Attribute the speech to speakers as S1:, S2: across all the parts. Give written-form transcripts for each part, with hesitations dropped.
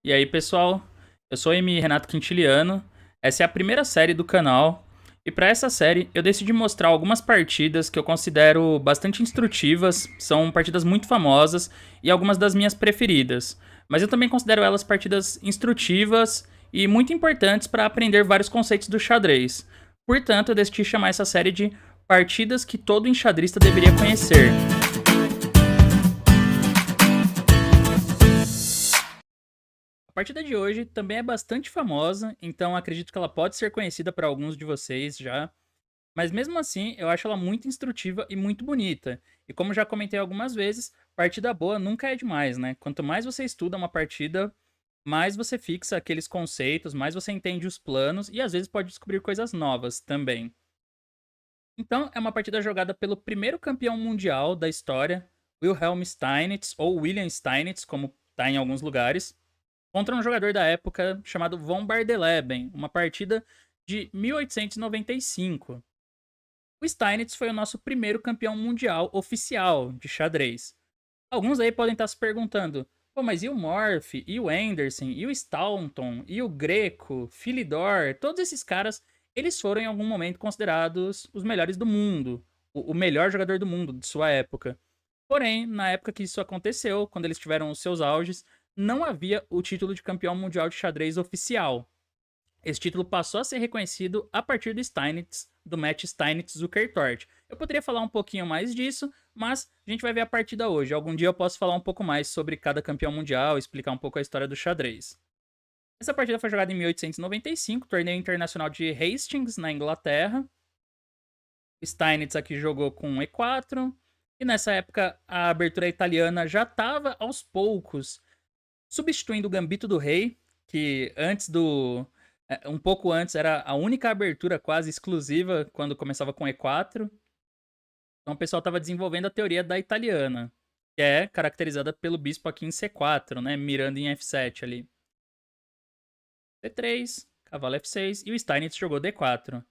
S1: E aí, pessoal? Eu sou o Renato Quintiliano. Essa é a primeira série do canal. E para essa série, eu decidi mostrar algumas partidas que eu considero bastante instrutivas, são partidas muito famosas e algumas das minhas preferidas. Mas eu também considero elas partidas instrutivas e muito importantes para aprender vários conceitos do xadrez. Portanto, eu decidi chamar essa série de Partidas que todo enxadrista deveria conhecer. A partida de hoje também é bastante famosa, então acredito que ela pode ser conhecida para alguns de vocês já. Mas mesmo assim, eu acho ela muito instrutiva e muito bonita. E como já comentei algumas vezes, partida boa nunca é demais, né? Quanto mais você estuda uma partida, mais você fixa aqueles conceitos, mais você entende os planos e às vezes pode descobrir coisas novas também. Então, é uma partida jogada pelo primeiro campeão mundial da história, Wilhelm Steinitz, ou William Steinitz, como está em alguns lugares, contra um jogador da época chamado Von Bardeleben, uma partida de 1895. O Steinitz foi o nosso primeiro campeão mundial oficial de xadrez. Alguns aí podem estar se perguntando, pô, mas e o Morph, e o Anderson, e o Staunton, e o Greco, Philidor, todos esses caras, eles foram em algum momento considerados os melhores do mundo, o melhor jogador do mundo de sua época. Porém, na época que isso aconteceu, quando eles tiveram os seus auges, não havia o título de campeão mundial de xadrez oficial. Esse título passou a ser reconhecido a partir do Steinitz, do match Steinitz-Zukertort. Eu poderia falar um pouquinho mais disso, mas a gente vai ver a partida hoje. Algum dia eu posso falar um pouco mais sobre cada campeão mundial, explicar um pouco a história do xadrez. Essa partida foi jogada em 1895, torneio internacional de Hastings, na Inglaterra. Steinitz aqui jogou com E4, e nessa época a abertura italiana já estava aos poucos substituindo o Gambito do Rei, que antes do. Um pouco antes era a única abertura quase exclusiva quando começava com E4. Então o pessoal estava desenvolvendo a teoria da italiana, que é caracterizada pelo bispo aqui em C4, né? Mirando em F7 ali. C3, cavalo F6 e o Steinitz jogou D4.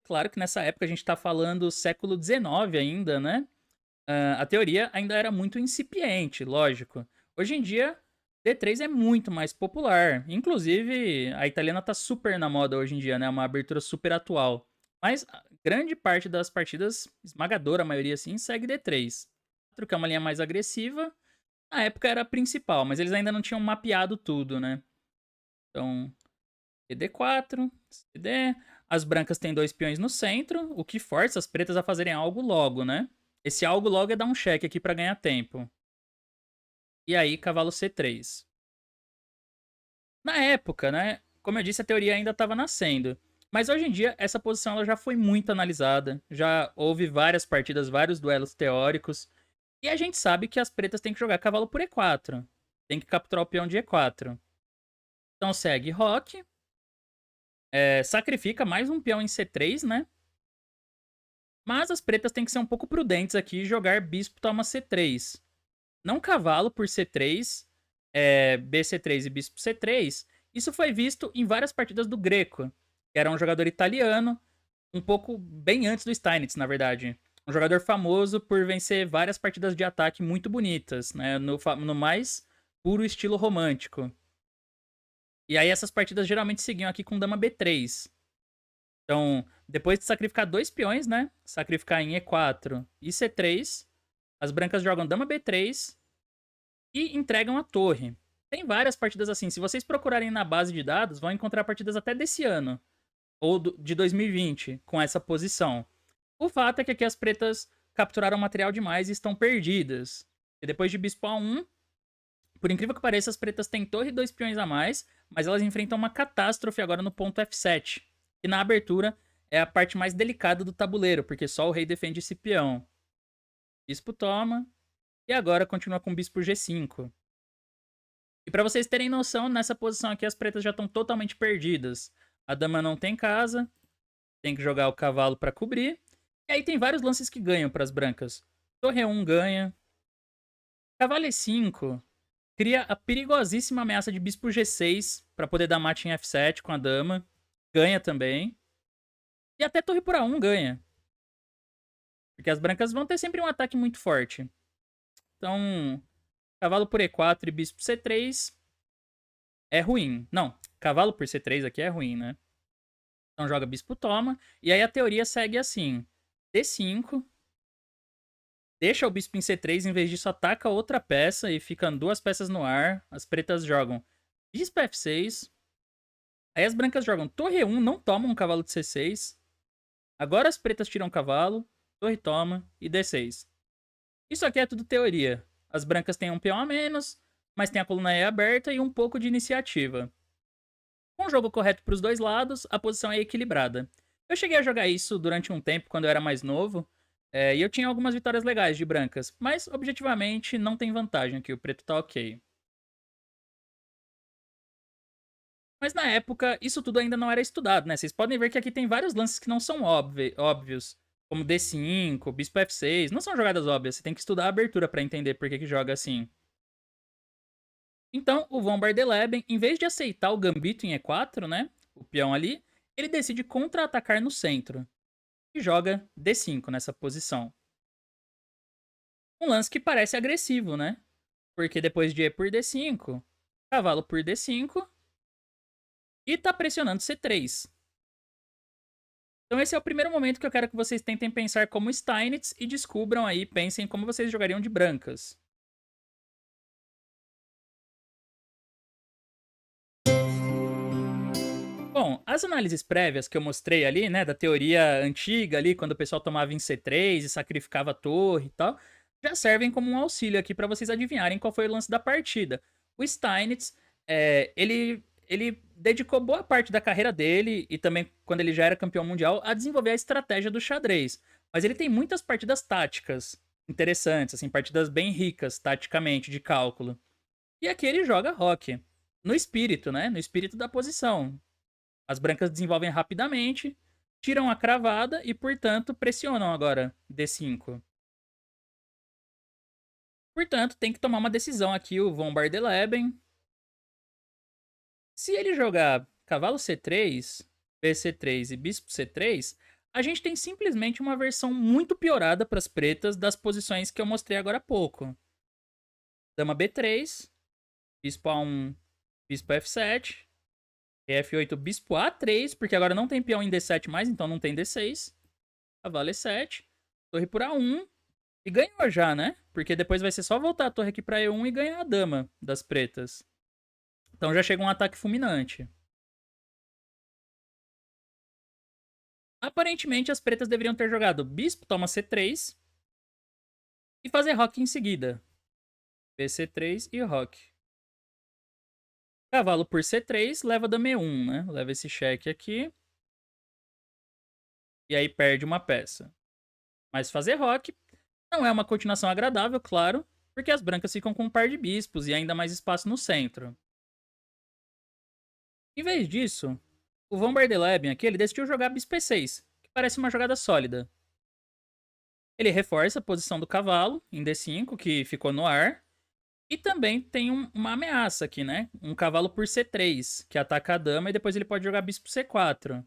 S1: Claro que nessa época a gente está falando século XIX ainda, né? A teoria ainda era muito incipiente, lógico. Hoje em dia, D3 é muito mais popular. Inclusive, a italiana tá super na moda hoje em dia, né? Uma abertura super atual. Mas a grande parte das partidas, esmagadora maioria assim, segue D3. Que é uma linha mais agressiva. Na época era a principal, mas eles ainda não tinham mapeado tudo, né? Então, CD4, CD. As brancas têm dois peões no centro, o que força as pretas a fazerem algo logo, né? Esse algo logo é dar um cheque aqui para ganhar tempo. E aí, cavalo C3. Na época, né? Como eu disse, a teoria ainda estava nascendo. Mas hoje em dia, essa posição ela já foi muito analisada. Já houve várias partidas, vários duelos teóricos. E a gente sabe que as pretas têm que jogar cavalo por E4. Tem que capturar o peão de E4. Então segue roque. Sacrifica mais um peão em C3, né? Mas as pretas têm que ser um pouco prudentes aqui e jogar bispo toma C3. Não cavalo por C3, BC3 e bispo C3. Isso foi visto em várias partidas do Greco, que era um jogador italiano, um pouco bem antes do Steinitz, na verdade. Um jogador famoso por vencer várias partidas de ataque muito bonitas, né, no mais puro estilo romântico. E aí essas partidas geralmente seguiam aqui com dama B3. Então, depois de sacrificar dois peões, né, sacrificar em E4 e C3, as brancas jogam dama B3 e entregam a torre. Tem várias partidas assim. Se vocês procurarem na base de dados, vão encontrar partidas até desse ano, ou de 2020, com essa posição. O fato é que aqui as pretas capturaram material demais e estão perdidas. E depois de bispo A1, por incrível que pareça, as pretas têm torre e dois peões a mais, mas elas enfrentam uma catástrofe agora no ponto F7. E na abertura é a parte mais delicada do tabuleiro, porque só o rei defende esse peão. Bispo toma, e agora continua com bispo G5. E para vocês terem noção, nessa posição aqui as pretas já estão totalmente perdidas. A dama não tem casa, tem que jogar o cavalo para cobrir. E aí tem vários lances que ganham para as brancas. Torre 1 ganha. Cavalo E5 cria a perigosíssima ameaça de bispo G6 para poder dar mate em F7 com a dama. Ganha também. E até torre por A1 ganha. Porque as brancas vão ter sempre um ataque muito forte. Então, cavalo por E4 e bispo C3 é ruim. Não, cavalo por C3 aqui é ruim, né? Então joga bispo toma. E aí a teoria segue assim. D5. Deixa o bispo em C3, em vez disso ataca outra peça e ficam duas peças no ar. As pretas jogam bispo F6. Aí as brancas jogam torre E1, não tomam um cavalo de C6. Agora as pretas tiram o cavalo, torre toma e D6. Isso aqui é tudo teoria. As brancas têm um peão a menos, mas tem a coluna E aberta e um pouco de iniciativa. Com o jogo correto para os dois lados, a posição é equilibrada. Eu cheguei a jogar isso durante um tempo, quando eu era mais novo, e eu tinha algumas vitórias legais de brancas, mas objetivamente não tem vantagem aqui, o preto tá ok. Mas na época, isso tudo ainda não era estudado, né? Vocês podem ver que aqui tem vários lances que não são óbvios, como D5, bispo F6, não são jogadas óbvias, você tem que estudar a abertura para entender por que joga assim. Então, o von Bardeleben, em vez de aceitar o gambito em E4, né, o peão ali, ele decide contra-atacar no centro e joga D5 nessa posição. Um lance que parece agressivo, né? Porque depois de E por D5, cavalo por D5 e tá pressionando C3. Então esse é o primeiro momento que eu quero que vocês tentem pensar como Steinitz e descubram aí, pensem como vocês jogariam de brancas. Bom, as análises prévias que eu mostrei ali, né, da teoria antiga ali, quando o pessoal tomava em C3 e sacrificava a torre e tal, já servem como um auxílio aqui para vocês adivinharem qual foi o lance da partida. O Steinitz, ele dedicou boa parte da carreira dele, e também quando ele já era campeão mundial, a desenvolver a estratégia do xadrez. Mas ele tem muitas partidas táticas interessantes, assim, partidas bem ricas taticamente, de cálculo. E aqui ele joga rock. No espírito, né? No espírito da posição. As brancas desenvolvem rapidamente, tiram a cravada e, portanto, pressionam agora D5. Portanto, tem que tomar uma decisão aqui o von Bardeleben. Se ele jogar cavalo C3, BC3 e bispo C3, a gente tem simplesmente uma versão muito piorada para as pretas das posições que eu mostrei agora há pouco. Dama B3, bispo A1, bispo F7, F8, bispo A3, porque agora não tem peão em D7 mais, então não tem D6. Cavalo E7, torre por A1, e ganhou já, né? Porque depois vai ser só voltar a torre aqui pra E1 e ganhar a dama das pretas. Então já chega um ataque fulminante. Aparentemente as pretas deveriam ter jogado bispo toma C3 e fazer roque em seguida. BC3 e roque. Cavalo por C3 leva dama E1, né? Leva esse cheque aqui. E aí perde uma peça. Mas fazer roque não é uma continuação agradável, claro, porque as brancas ficam com um par de bispos e ainda mais espaço no centro. Em vez disso, o von Bardeleben aqui, ele decidiu jogar bispo E6, que parece uma jogada sólida. Ele reforça a posição do cavalo em D5, que ficou no ar. E também tem uma ameaça aqui, né? Um cavalo por C3, que ataca a dama e depois ele pode jogar bispo C4,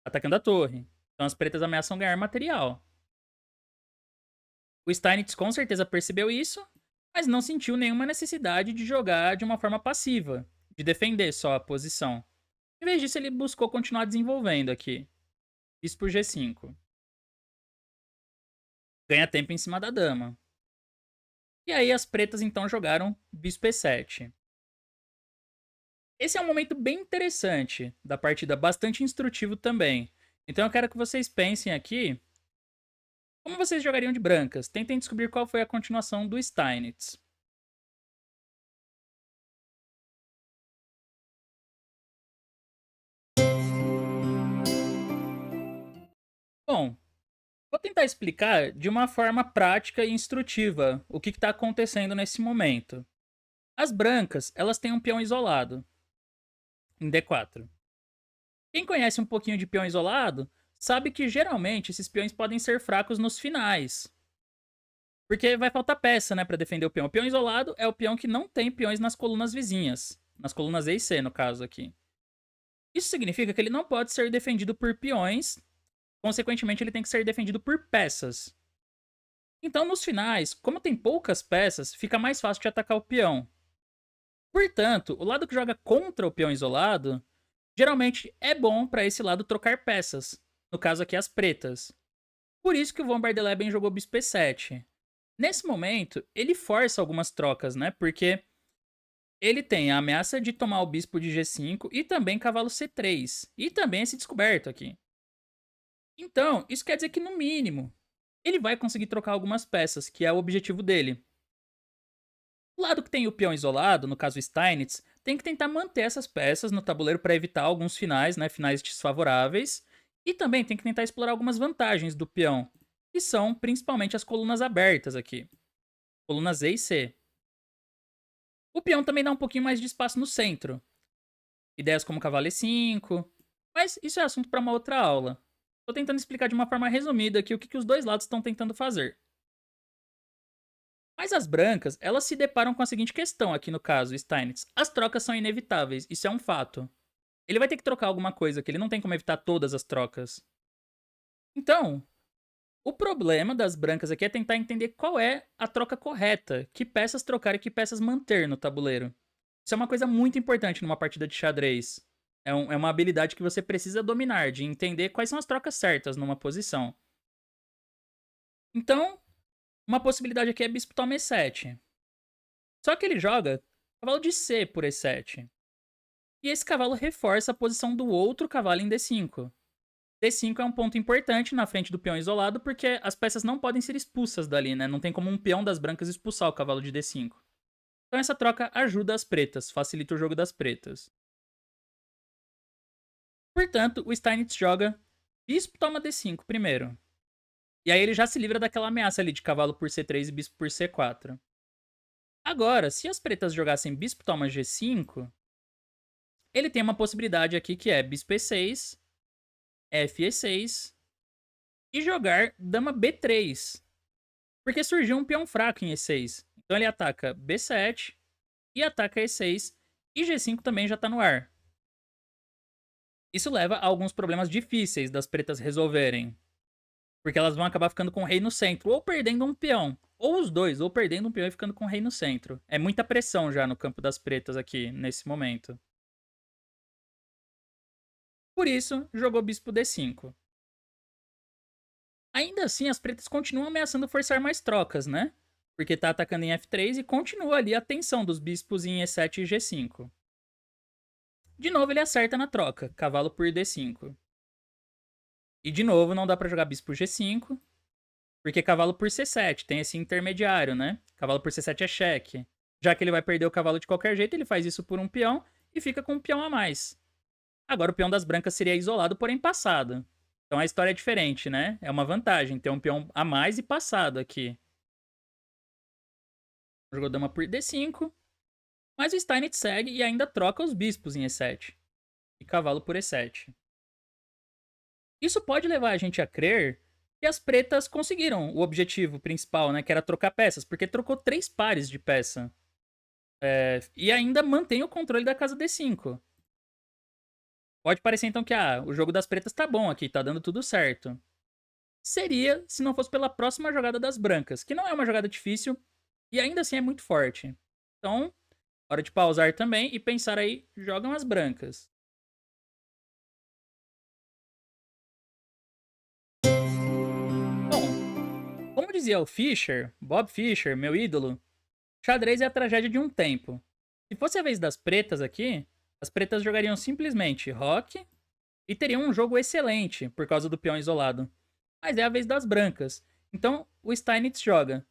S1: atacando a torre. Então as pretas ameaçam ganhar material. O Steinitz com certeza percebeu isso, mas não sentiu nenhuma necessidade de jogar de uma forma passiva, de defender só a posição. Em vez disso, ele buscou continuar desenvolvendo aqui. Bispo G5. Ganha tempo em cima da dama. E aí as pretas então jogaram bispo E7. Esse é um momento bem interessante da partida, bastante instrutivo também. Então eu quero que vocês pensem aqui como vocês jogariam de brancas. Tentem descobrir qual foi a continuação do Steinitz. Bom, vou tentar explicar de uma forma prática e instrutiva o que está acontecendo nesse momento. As brancas, elas têm um peão isolado em D4. Quem conhece um pouquinho de peão isolado sabe que geralmente esses peões podem ser fracos nos finais. Porque vai faltar peça, né, para defender o peão. O peão isolado é o peão que não tem peões nas colunas vizinhas. Nas colunas E e C, no caso aqui. Isso significa que ele não pode ser defendido por peões. Consequentemente, ele tem que ser defendido por peças. Então, nos finais, como tem poucas peças, fica mais fácil de atacar o peão. Portanto, o lado que joga contra o peão isolado, geralmente é bom para esse lado trocar peças. No caso aqui, as pretas. Por isso que o Von der Leben jogou bispo e7. Nesse momento, ele força algumas trocas, né? Porque ele tem a ameaça de tomar o bispo de G5 e também cavalo C3. E também esse descoberto aqui. Então, isso quer dizer que, no mínimo, ele vai conseguir trocar algumas peças, que é o objetivo dele. O lado que tem o peão isolado, no caso Steinitz, tem que tentar manter essas peças no tabuleiro para evitar alguns finais, né, finais desfavoráveis, e também tem que tentar explorar algumas vantagens do peão, que são principalmente as colunas abertas aqui, colunas E e C. O peão também dá um pouquinho mais de espaço no centro, ideias como cavalo E5, mas isso é assunto para uma outra aula. Estou tentando explicar de uma forma resumida aqui o que os dois lados estão tentando fazer. Mas as brancas, elas se deparam com a seguinte questão aqui no caso, Steinitz. As trocas são inevitáveis, isso é um fato. Ele vai ter que trocar alguma coisa, que ele não tem como evitar todas as trocas. Então, o problema das brancas aqui é tentar entender qual é a troca correta, que peças trocar e que peças manter no tabuleiro. Isso é uma coisa muito importante numa partida de xadrez. É uma habilidade que você precisa dominar, de entender quais são as trocas certas numa posição. Então, uma possibilidade aqui é bispo toma E7. Só que ele joga cavalo de C por E7. E esse cavalo reforça a posição do outro cavalo em D5. D5 é um ponto importante na frente do peão isolado, porque as peças não podem ser expulsas dali, né? Não tem como um peão das brancas expulsar o cavalo de D5. Então essa troca ajuda as pretas, facilita o jogo das pretas. Portanto, o Steinitz joga bispo toma D5 primeiro. E aí ele já se livra daquela ameaça ali de cavalo por C3 e bispo por C4. Agora, se as pretas jogassem bispo toma G5, ele tem uma possibilidade aqui que é bispo E6, F E6 e jogar dama B3. Porque surgiu um peão fraco em E6. Então ele ataca B7 e ataca E6 e G5 também já tá no ar. Isso leva a alguns problemas difíceis das pretas resolverem. Porque elas vão acabar ficando com o rei no centro, ou perdendo um peão. Ou os dois, ou perdendo um peão e ficando com o rei no centro. É muita pressão já no campo das pretas aqui, nesse momento. Por isso, jogou bispo D5. Ainda assim, as pretas continuam ameaçando forçar mais trocas, né? Porque tá atacando em F3 e continua ali a tensão dos bispos em E7 e G5. De novo ele acerta na troca, cavalo por D5. E de novo não dá pra jogar bispo G5, porque cavalo por C7, tem esse intermediário, né? Cavalo por C7 é cheque. Já que ele vai perder o cavalo de qualquer jeito, ele faz isso por um peão e fica com um peão a mais. Agora o peão das brancas seria isolado, porém passado. Então a história é diferente, né? É uma vantagem ter um peão a mais e passado aqui. Jogou dama por D5. Mas o Steinitz segue e ainda troca os bispos em E7. E cavalo por E7. Isso pode levar a gente a crer que as pretas conseguiram o objetivo principal, né? Que era trocar peças. Porque trocou 3 pares de peça. E ainda mantém o controle da casa D5. Pode parecer então que o jogo das pretas tá bom aqui, tá dando tudo certo. Seria se não fosse pela próxima jogada das brancas, que não é uma jogada difícil e ainda assim é muito forte. Então, hora de pausar também e pensar aí, jogam as brancas. Bom, como dizia o Fischer, Bob Fischer, meu ídolo, xadrez é a tragédia de um tempo. Se fosse a vez das pretas aqui, as pretas jogariam simplesmente roque e teriam um jogo excelente por causa do peão isolado. Mas é a vez das brancas. Então o Steinitz joga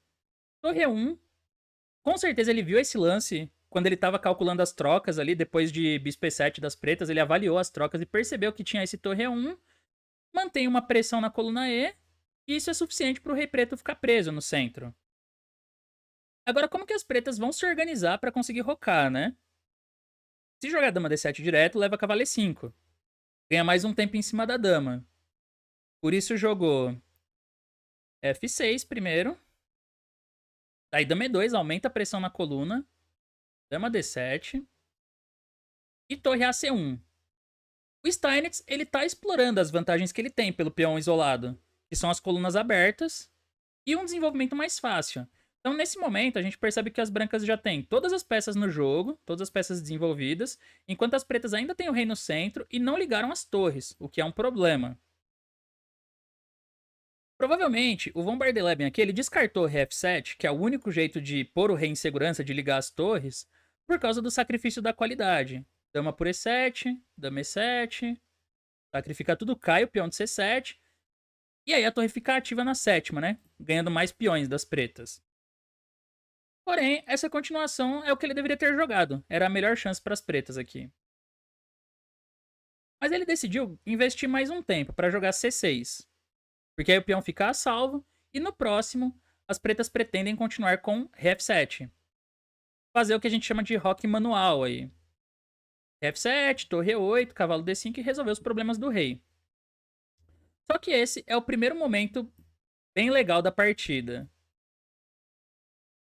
S1: torre E1. Com certeza ele viu esse lance quando ele estava calculando as trocas ali, depois de bispo E7 das pretas, ele avaliou as trocas e percebeu que tinha esse torre E1, mantém uma pressão na coluna E, e isso é suficiente para o rei preto ficar preso no centro. Agora, como que as pretas vão se organizar para conseguir rocar, né? Se jogar dama D7 direto, leva cavalo E5. Ganha mais um tempo em cima da dama. Por isso jogou F6 primeiro. Aí dama E2, aumenta a pressão na coluna. Dama D7. E torre AC1. O Steinitz, ele tá explorando as vantagens que ele tem pelo peão isolado, que são as colunas abertas e um desenvolvimento mais fácil. Então, nesse momento, a gente percebe que as brancas já têm todas as peças no jogo, todas as peças desenvolvidas, enquanto as pretas ainda têm o rei no centro e não ligaram as torres, o que é um problema. Provavelmente, o Von Bardeleben aqui, ele descartou o rei F7, que é o único jeito de pôr o rei em segurança, de ligar as torres, por causa do sacrifício da qualidade. Dama por E7, dama E7, sacrifica tudo, cai o peão de C7, e aí a torre fica ativa na sétima, né? Ganhando mais peões das pretas. Porém, essa continuação é o que ele deveria ter jogado. Era a melhor chance para as pretas aqui. Mas ele decidiu investir mais um tempo para jogar C6. Porque aí o peão fica a salvo. E no próximo, as pretas pretendem continuar com Ré F7. Fazer o que a gente chama de rock manual aí. Ré F7, torre E8, cavalo D5 e resolver os problemas do rei. Só que esse é o primeiro momento bem legal da partida.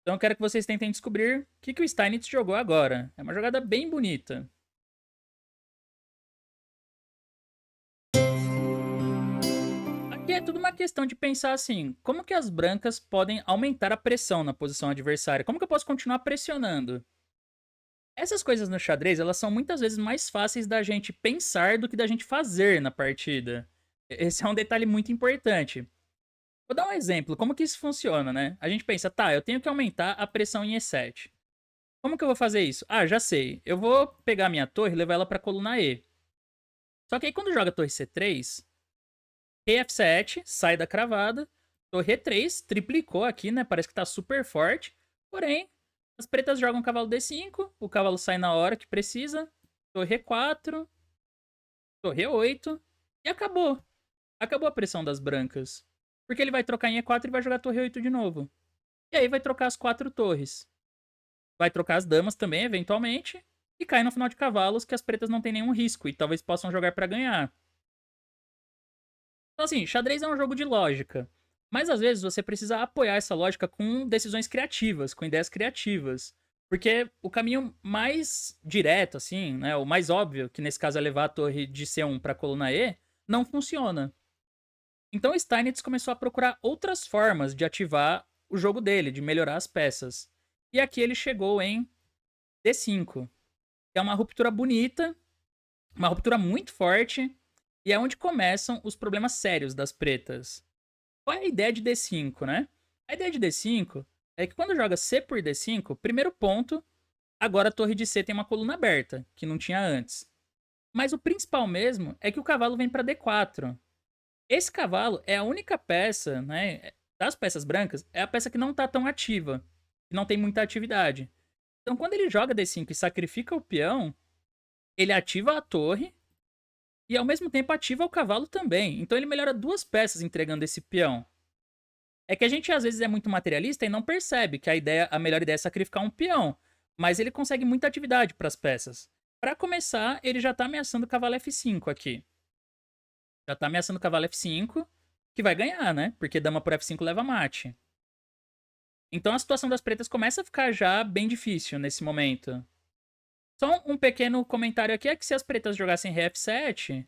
S1: Então eu quero que vocês tentem descobrir o que o Steinitz jogou agora. É uma jogada bem bonita. Aqui é tudo uma questão de pensar assim, como que as brancas podem aumentar a pressão na posição adversária? Como que eu posso continuar pressionando? Essas coisas no xadrez, elas são muitas vezes mais fáceis da gente pensar do que da gente fazer na partida. Esse é um detalhe muito importante. Vou dar um exemplo, como que isso funciona, né? A gente pensa, tá, eu tenho que aumentar a pressão em E7. Como que eu vou fazer isso? Ah, já sei. Eu vou pegar a minha torre e levar ela pra coluna E. Só que aí quando joga torre C3, rei F7, sai da cravada, torre E3, triplicou aqui, né? Parece que tá super forte. Porém, as pretas jogam cavalo D5, o cavalo sai na hora que precisa, torre E4, torre E8, e acabou. Acabou a pressão das brancas. Porque ele vai trocar em E4 e vai jogar torre E8 de novo. E aí vai trocar as 4 torres. Vai trocar as damas também, eventualmente. E cai no final de cavalos que as pretas não têm nenhum risco e talvez possam jogar pra ganhar. Então, assim, xadrez é um jogo de lógica. Mas às vezes você precisa apoiar essa lógica com decisões criativas, com ideias criativas. Porque o caminho mais direto, assim, né? O mais óbvio, que nesse caso é levar a torre de C1 pra coluna E, não funciona. Então Steinitz começou a procurar outras formas de ativar o jogo dele, de melhorar as peças. E aqui ele chegou em D5, que é uma ruptura bonita, uma ruptura muito forte, e é onde começam os problemas sérios das pretas. Qual é a ideia de D5, né? A ideia de D5 é que quando joga C por D5, primeiro ponto, agora a torre de C tem uma coluna aberta, que não tinha antes. Mas o principal mesmo é que o cavalo vem para D4. Esse cavalo é a única peça, né, das peças brancas, é a peça que não tá tão ativa, que não tem muita atividade. Então quando ele joga D5 e sacrifica o peão, ele ativa a torre e ao mesmo tempo ativa o cavalo também. Então ele melhora duas peças entregando esse peão. É que a gente às vezes é muito materialista e não percebe que a melhor ideia é sacrificar um peão, mas ele consegue muita atividade para as peças. Para começar, ele já tá ameaçando o cavalo F5 aqui. Já tá ameaçando o cavalo F5, que vai ganhar, né? Porque dama por F5 leva mate. Então a situação das pretas começa a ficar já bem difícil nesse momento. Só um pequeno comentário aqui é que se as pretas jogassem rei F7,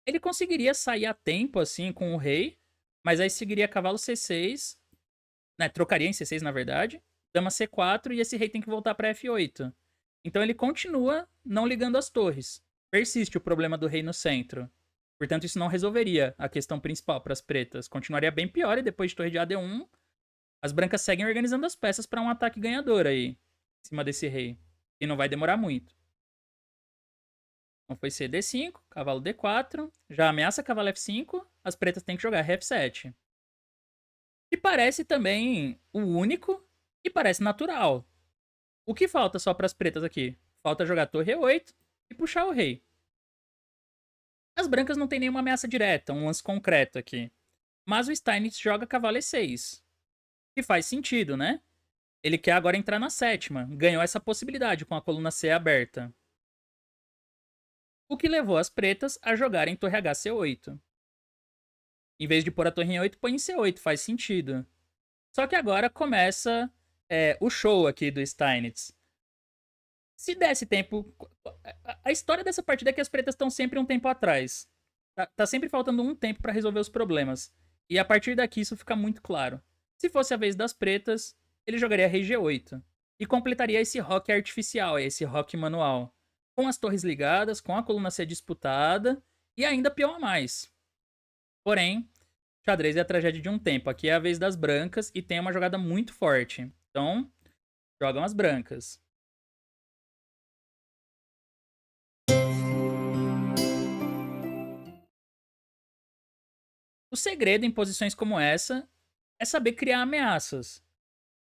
S1: ele conseguiria sair a tempo, assim, com o rei, mas aí seguiria cavalo C6, né? Trocaria em C6, na verdade, dama C4 e esse rei tem que voltar para F8. Então ele continua não ligando as torres. Persiste o problema do rei no centro. Portanto, isso não resolveria a questão principal para as pretas. Continuaria bem pior e depois de torre de AD1, as brancas seguem organizando as peças para um ataque ganhador aí, em cima desse rei. E não vai demorar muito. Então foi C D5, cavalo D4, já ameaça cavalo F5, as pretas têm que jogar ré F7. E parece também o único e parece natural. O que falta só para as pretas aqui? Falta jogar torre E8 e puxar o rei. As brancas não tem nenhuma ameaça direta, um lance concreto aqui. Mas o Steinitz joga cavalo E6. Que faz sentido, né? Ele quer agora entrar na sétima. Ganhou essa possibilidade com a coluna C aberta. O que levou as pretas a jogarem torre HC8. Em vez de pôr a torre em 8, põe em C8. Faz sentido. Só que agora começa o show aqui do Steinitz. Se desse tempo... A história dessa partida é que as pretas estão sempre um tempo atrás. Tá sempre faltando um tempo para resolver os problemas. E a partir daqui isso fica muito claro. Se fosse a vez das pretas, ele jogaria rei G8. E completaria esse roque artificial, esse roque manual. Com as torres ligadas, com a coluna C disputada e ainda peão a mais. Porém, xadrez é a tragédia de um tempo. Aqui é a vez das brancas e tem uma jogada muito forte. Então, jogam as brancas. O segredo em posições como essa é saber criar ameaças.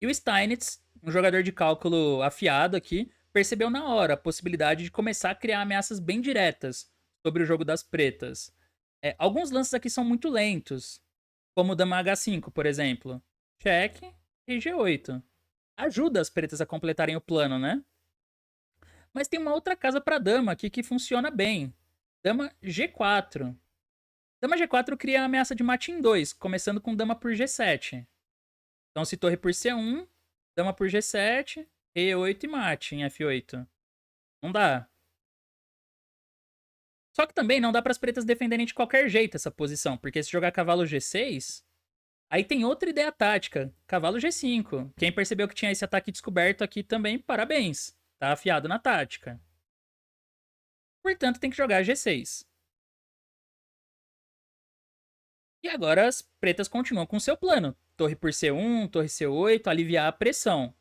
S1: E o Steinitz, um jogador de cálculo afiado aqui, percebeu na hora a possibilidade de começar a criar ameaças bem diretas sobre o jogo das pretas. Alguns lances aqui são muito lentos, como o dama H5, por exemplo. Cheque e G8. Ajuda as pretas a completarem o plano, né? Mas tem uma outra casa para dama aqui que funciona bem. Dama G4. Dama G4 cria a ameaça de mate em 2, começando com dama por G7. Então, se torre por C1, dama por G7, E8 e mate em F8. Não dá. Só que também não dá para as pretas defenderem de qualquer jeito essa posição, porque se jogar cavalo G6, aí tem outra ideia tática, cavalo G5. Quem percebeu que tinha esse ataque descoberto aqui também, parabéns. Tá afiado na tática. Portanto, tem que jogar G6. E agora as pretas continuam com seu plano. Torre por C1, torre C8, aliviar a pressão.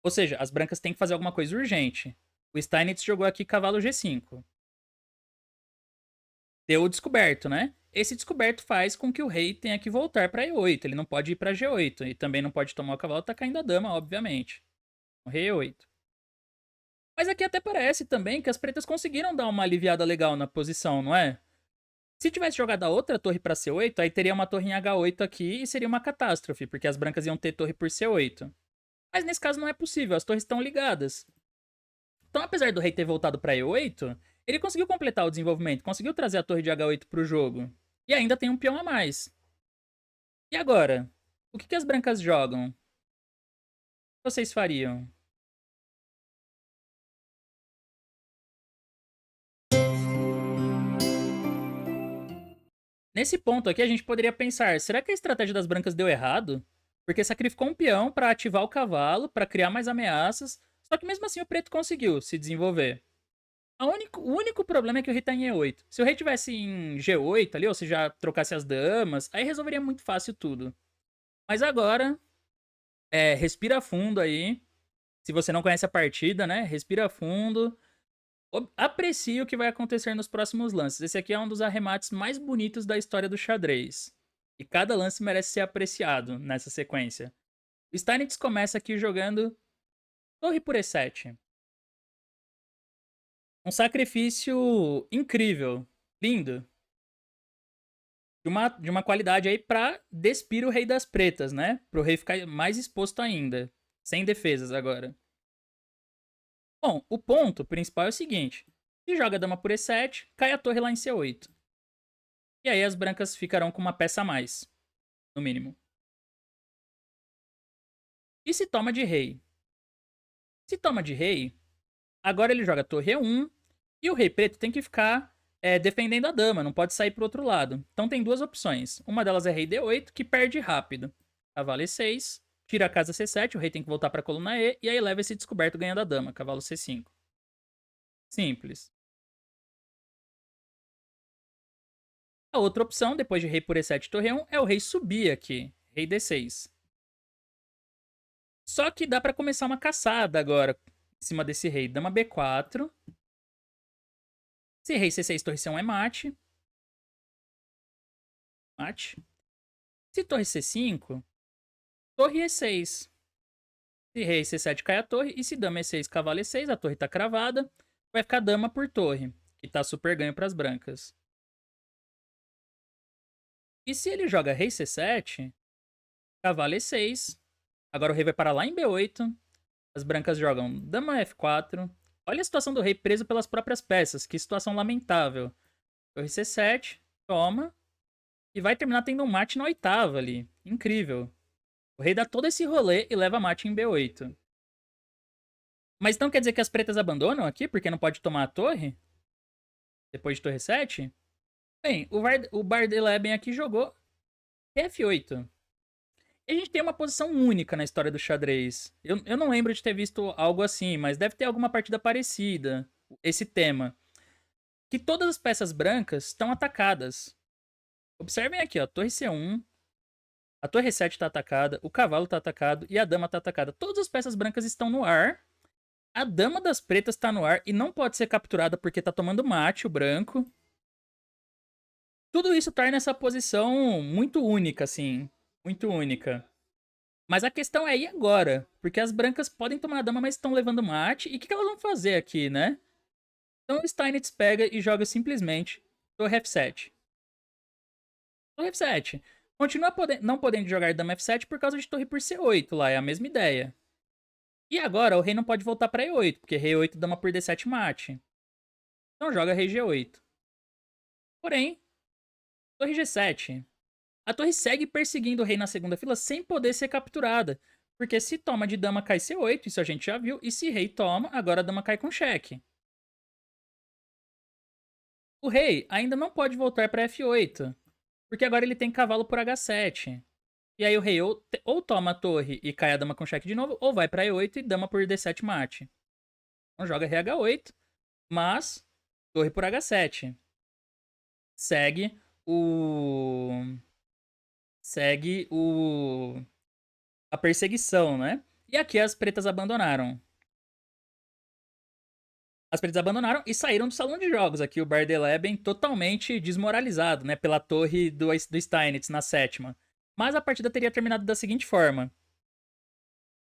S1: Ou seja, as brancas têm que fazer alguma coisa urgente. O Steinitz jogou aqui cavalo G5. Deu o descoberto, né? Esse descoberto faz com que o rei tenha que voltar para E8. Ele não pode ir para G8. E também não pode tomar o cavalo, tá caindo a dama, obviamente. O rei E8. Mas aqui até parece também que as pretas conseguiram dar uma aliviada legal na posição, não é? Se tivesse jogado a outra torre para C8, aí teria uma torre em H8 aqui e seria uma catástrofe, porque as brancas iam ter torre por C8. Mas nesse caso não é possível, as torres estão ligadas. Então, apesar do rei ter voltado para E8, ele conseguiu completar o desenvolvimento, conseguiu trazer a torre de H8 para o jogo. E ainda tem um peão a mais. E agora? O que as brancas jogam? O que vocês fariam? Nesse ponto aqui, a gente poderia pensar, será que a estratégia das brancas deu errado? Porque sacrificou um peão para ativar o cavalo, para criar mais ameaças, só que mesmo assim o preto conseguiu se desenvolver. O único problema é que o rei tá em E8. Se o rei tivesse em G8 ali, ou se já trocasse as damas, aí resolveria muito fácil tudo. Mas agora, respira fundo aí. Se você não conhece a partida, né? Respira fundo. Aprecie o que vai acontecer nos próximos lances. Esse aqui é um dos arremates mais bonitos da história do xadrez. E cada lance merece ser apreciado nessa sequência. O Steinitz começa aqui jogando torre por E7. Um sacrifício incrível, lindo. De uma qualidade aí pra despir o rei das pretas, né? Pro rei ficar mais exposto ainda. Sem defesas agora. Bom, o ponto principal é o seguinte. Se joga a dama por E7, cai a torre lá em C8. E aí as brancas ficarão com uma peça a mais, no mínimo. E se toma de rei? Se toma de rei, agora ele joga torre E1 e o rei preto tem que ficar defendendo a dama, não pode sair pro outro lado. Então tem duas opções. Uma delas é rei D8, que perde rápido. Cavalo E6, tira a casa C7, o rei tem que voltar pra coluna E, e aí leva esse descoberto ganhando a dama, cavalo C5. Simples. A outra opção, depois de rei por E7 torre 1, é o rei subir aqui, rei D6. Só que dá pra começar uma caçada agora, em cima desse rei. Dama B4. Se rei C6, torre C1 é mate. Mate. Se torre C5, torre E6. Se rei C7 cai a torre, e se dama E6, cavalo E6, a torre tá cravada, vai ficar dama por torre, que tá super ganho pras brancas. E se ele joga rei C7, cavalo E6, agora o rei vai parar lá em B8, as brancas jogam dama F4. Olha a situação do rei preso pelas próprias peças, que situação lamentável. Torre C7, toma, e vai terminar tendo um mate na oitava ali. Incrível. O rei dá todo esse rolê e leva mate em B8. Mas então quer dizer que as pretas abandonam aqui porque não pode tomar a torre? Depois de torre 7? Bem, o Bardeleben aqui jogou F8. E a gente tem uma posição única na história do xadrez. Eu não lembro de ter visto algo assim, mas deve ter alguma partida parecida, esse tema. Que todas as peças brancas estão atacadas. Observem aqui, ó, torre C1, a torre 7 está atacada, o cavalo está atacado e a dama está atacada. Todas as peças brancas estão no ar. A dama das pretas está no ar e não pode ser capturada porque está tomando mate o branco. Tudo isso torna essa posição muito única, assim. Muito única. Mas a questão é, e agora? Porque as brancas podem tomar a dama, mas estão levando mate. E o que elas vão fazer aqui, né? Então o Steinitz pega e joga simplesmente torre F7. Torre F7. Continua não podendo jogar dama F7 por causa de torre por C8 lá, é a mesma ideia. E agora o rei não pode voltar para E8, porque rei 8 dama por D7 mate. Então joga rei G8. Porém, torre G7. A torre segue perseguindo o rei na segunda fila sem poder ser capturada. Porque se toma de dama cai C8, isso a gente já viu. E se rei toma, agora a dama cai com cheque. O rei ainda não pode voltar para F8. Porque agora ele tem cavalo por H7. E aí o rei ou toma a torre e cai a dama com cheque de novo, ou vai para E8 e dama por D7 mate. Então joga rei H8, mas torre por H7. Segue a perseguição, né? E aqui as pretas abandonaram. As pretas abandonaram e saíram do salão de jogos. Aqui o Bardeleben totalmente desmoralizado, né? Pela torre do Steinitz na sétima. Mas a partida teria terminado da seguinte forma.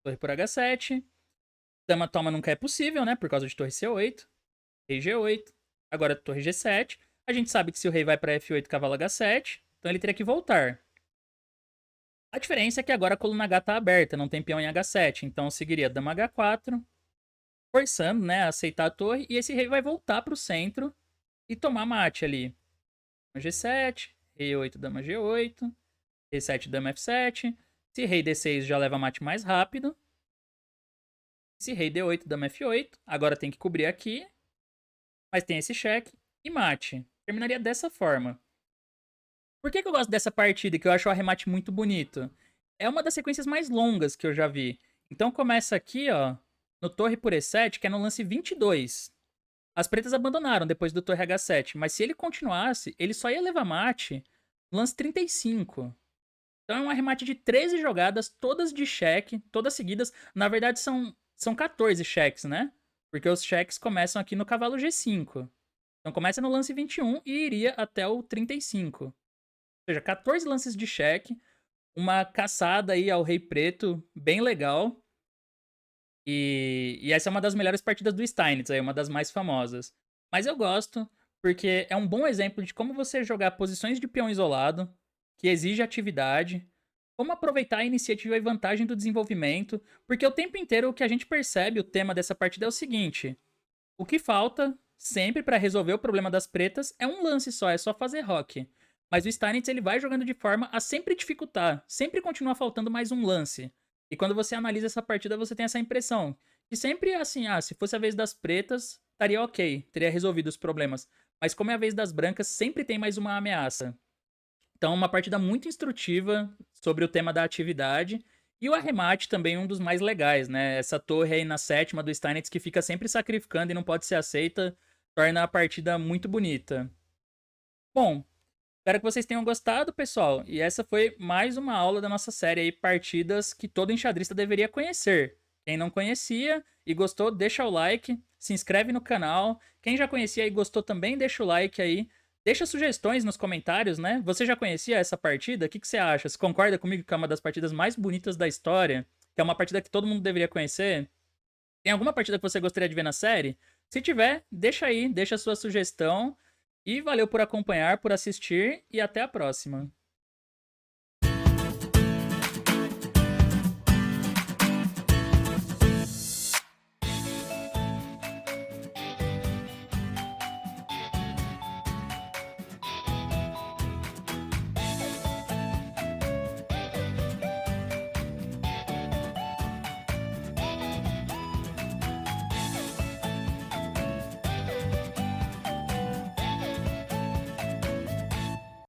S1: Torre por H7. Dama toma nunca é possível, né? Por causa de torre C8. Rei G8. Agora torre G7. A gente sabe que se o rei vai para F8, cavalo H7. Então ele teria que voltar. A diferença é que agora a coluna H está aberta, não tem peão em H7. Então seguiria dama H4, forçando, né, a aceitar a torre. E esse rei vai voltar para o centro e tomar mate ali. G7, rei 8, dama G8, rei 7, dama F7. Se rei D6 já leva mate mais rápido. Se rei D8, dama F8. Agora tem que cobrir aqui. Mas tem esse cheque e mate. Terminaria dessa forma. Por que eu gosto dessa partida, que eu acho o arremate muito bonito? É uma das sequências mais longas que eu já vi. Então começa aqui, ó, no torre por E7, que é no lance 22. As pretas abandonaram depois do torre H7, mas se ele continuasse, ele só ia levar mate no lance 35. Então é um arremate de 13 jogadas, todas de cheque, todas seguidas. Na verdade são 14 cheques, né? Porque os cheques começam aqui no cavalo G5. Então começa no lance 21 e iria até o 35. Ou seja, 14 lances de cheque, uma caçada aí ao rei preto, bem legal. E essa é uma das melhores partidas do Steinitz, aí, uma das mais famosas. Mas eu gosto, porque é um bom exemplo de como você jogar posições de peão isolado, que exige atividade, como aproveitar a iniciativa e vantagem do desenvolvimento, porque o tempo inteiro o que a gente percebe, o tema dessa partida é o seguinte: o que falta sempre para resolver o problema das pretas é um lance só, é só fazer rock. Mas o Steinitz ele vai jogando de forma a sempre dificultar, sempre continua faltando mais um lance. E quando você analisa essa partida, você tem essa impressão que sempre assim, se fosse a vez das pretas, estaria ok, teria resolvido os problemas. Mas como é a vez das brancas, sempre tem mais uma ameaça. Então, uma partida muito instrutiva sobre o tema da atividade. E o arremate também um dos mais legais, né? Essa torre aí na sétima do Steinitz que fica sempre sacrificando e não pode ser aceita, torna a partida muito bonita. Bom, espero que vocês tenham gostado, pessoal. E essa foi mais uma aula da nossa série aí, partidas que todo enxadrista deveria conhecer. Quem não conhecia e gostou, deixa o like, se inscreve no canal. Quem já conhecia e gostou também, deixa o like aí. Deixa sugestões nos comentários, né? Você já conhecia essa partida? O que você acha? Você concorda comigo que é uma das partidas mais bonitas da história? Que é uma partida que todo mundo deveria conhecer? Tem alguma partida que você gostaria de ver na série? Se tiver, deixa aí, deixa a sua sugestão. E valeu por acompanhar, por assistir e até a próxima.